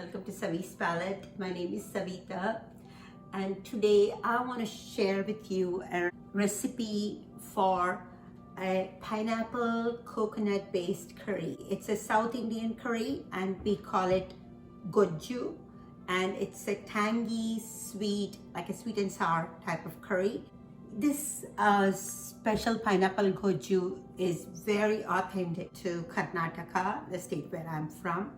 Welcome to Savi's Palette. My name is Savita, and today I want to share with you a recipe for a pineapple coconut based curry. It's a South Indian curry and we call it Gojju, and it's a tangy, sweet, like a sweet and sour type of curry. This special pineapple Gojju is very authentic to Karnataka, the state where I'm from.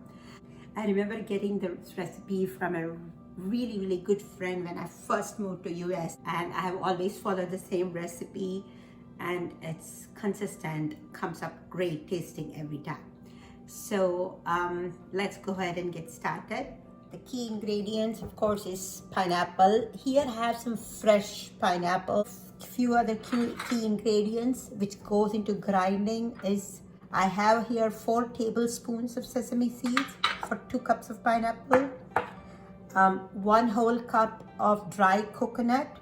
I remember getting the recipe from a really good friend when I first moved to US, and I have always followed the same recipe, and it's consistent, comes up great tasting every time. So let's go ahead and get started. The key ingredients, of course, is pineapple. Here I have some fresh pineapple. Few other key ingredients which goes into grinding is I have here 4 tablespoons of sesame seeds for 2 cups of pineapple, 1 whole cup of dry coconut,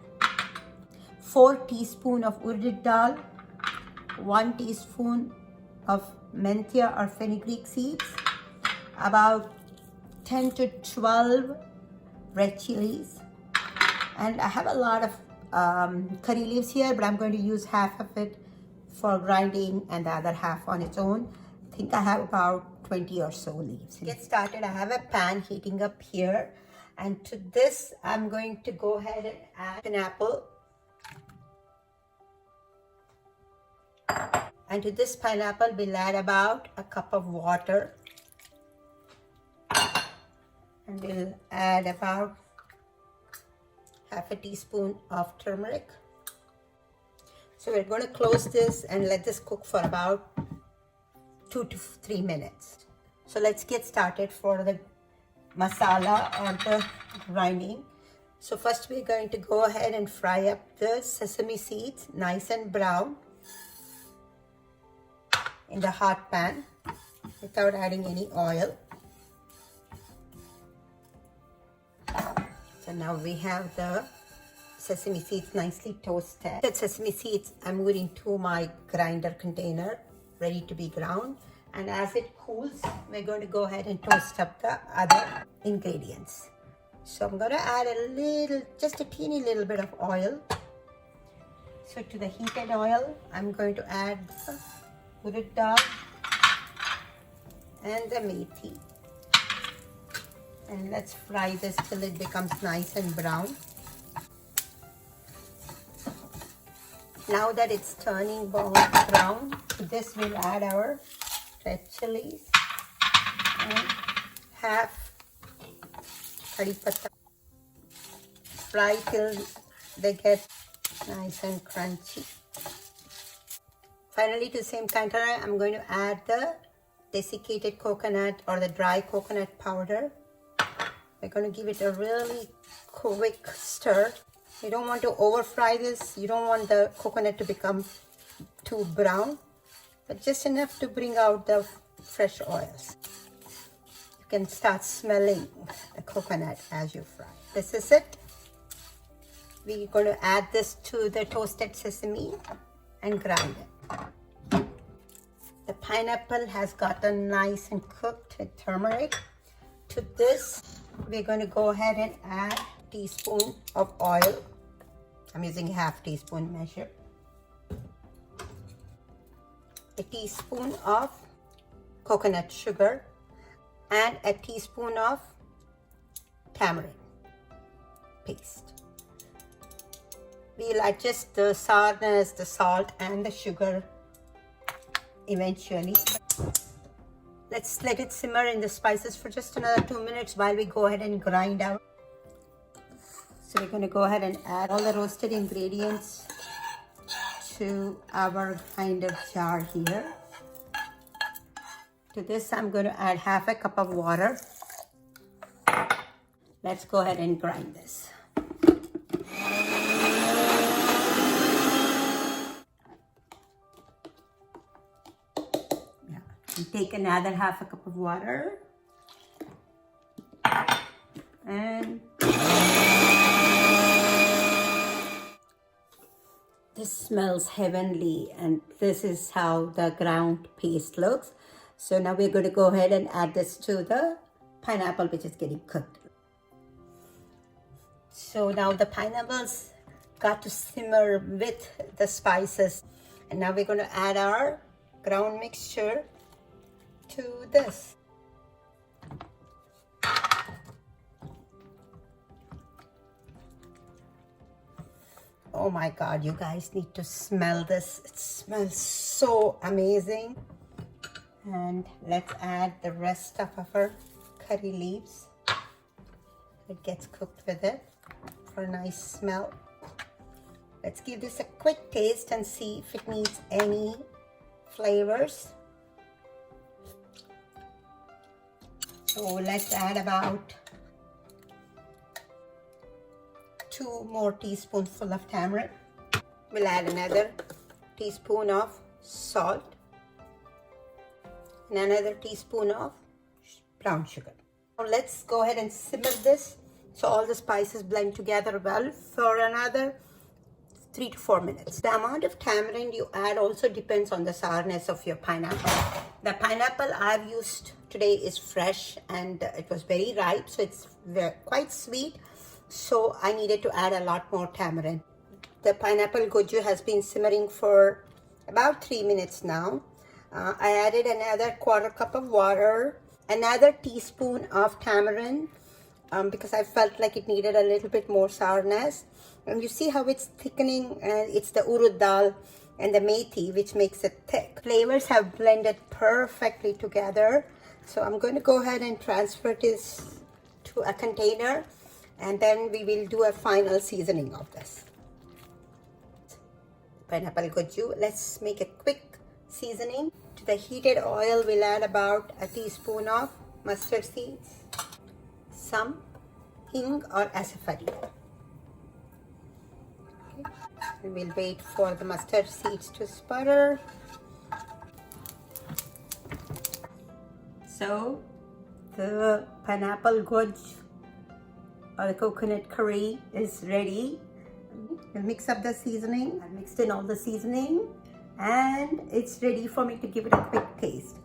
4 teaspoons of Urud dhal, 1 teaspoon of Methi or fenugreek seeds, about 10 to 12 red chilies, and I have a lot of curry leaves here, but I'm going to use half of it for grinding and the other half on its own. I think I have about 20 or so leaves. To get started, I have a pan heating up here, and to this I'm going to go ahead and add pineapple. And to this pineapple we'll add about a cup of water, and we'll add about half a teaspoon of turmeric. So we're going to close this and let this cook for about 2 to 3 minutes. So let's get started for the masala or the grinding. So first we're going to go ahead and fry up the sesame seeds nice and brown in the hot pan without adding any oil. So now we have the sesame seeds nicely toasted. The sesame seeds I'm moving to my grinder container ready to be ground, and as it cools we're going to go ahead and toast up the other ingredients. So I'm going to add a little, just a teeny little bit of oil. So to the heated oil I'm going to add the Urud dhal and the methi, and let's fry this till it becomes nice and brown. Now that it's turning brown, to this we'll add our red chilies and half curry patta. Fry till they get nice and crunchy. Finally, to the same container, I'm going to add the desiccated coconut or the dry coconut powder. We're going to give it a really quick stir. You don't want to over fry this. You don't want the coconut to become too brown, but just enough to bring out the fresh oils. You can start smelling the coconut as you fry. This is it. We're going to add this to the toasted sesame and grind it. The pineapple has gotten nice and cooked with turmeric. To this, we're going to go ahead and add a teaspoon of oil. I'm using half teaspoon measure. A teaspoon of coconut sugar and a teaspoon of tamarind paste. We'll adjust the sourness, the salt and the sugar eventually. Let's let it simmer in the spices for just another 2 minutes while we go ahead and grind out. So we're going to go ahead and add all the roasted ingredients to our grinder jar here. To this I'm going to add half a cup of water. Let's go ahead and grind this. And take another half a cup of water and this smells heavenly, and this is how the ground paste looks. So now we're going to go ahead and add this to the pineapple which is getting cooked. So now the pineapples got to simmer with the spices, and now we're going to add our ground mixture to this. Oh my God, you guys need to smell this. It smells so amazing. And let's add the rest of our curry leaves. It gets cooked with it for a nice smell. Let's give this a quick taste and see if it needs any flavors. So let's add about 2 more teaspoonfuls of tamarind. We'll add another teaspoon of salt and another teaspoon of brown sugar. Now let's go ahead and simmer this so all the spices blend together well for another 3 to 4 minutes. The amount of tamarind you add also depends on the sourness of your pineapple. The pineapple I've used today is fresh and it was very ripe, so it's quite sweet. So I needed to add a lot more tamarind. The pineapple goju has been simmering for about 3 minutes now. I added another 1/4 cup of water, another teaspoon of tamarind because I felt like it needed a little bit more sourness. And you see how it's thickening, and it's the Urud dhal and the Methi which makes it thick. Flavors have blended perfectly together. So I'm going to go ahead and transfer this to a container, and then we will do a final seasoning of this. Pineapple goju. Let's make a quick seasoning. To the heated oil, we'll add about a teaspoon of mustard seeds, some hing or asafetida. Okay. We'll wait for the mustard seeds to sputter. So the pineapple goju or the coconut curry is ready. We'll mix up the seasoning. I mixed in all the seasoning and it's ready for me to give it a quick taste.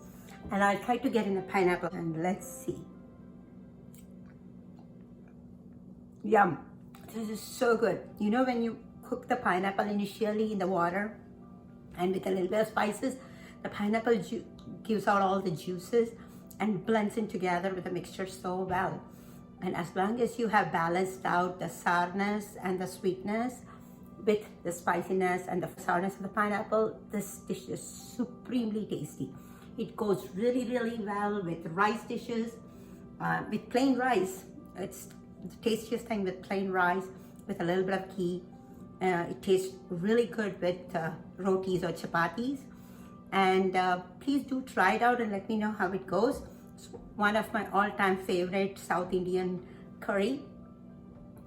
And I'll try to get in a pineapple and let's see. Yum. This is so good. You know, when you cook the pineapple initially in the water and with a little bit of spices, the pineapple gives out all the juices and blends in together with the mixture so well. And as long as you have balanced out the sourness and the sweetness with the spiciness and the sourness of the pineapple, this dish is supremely tasty. It goes really, really well with rice dishes, with plain rice. It's the tastiest thing with plain rice with a little bit of ghee. It tastes really good with rotis or chapatis. And please do try it out and let me know how it goes. It's one of my all-time favorite South Indian curry.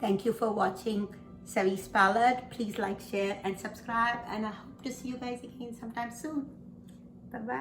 Thank you for watching Savi's Palette. Please like, share and subscribe, and I hope to see you guys again sometime soon. Bye-bye.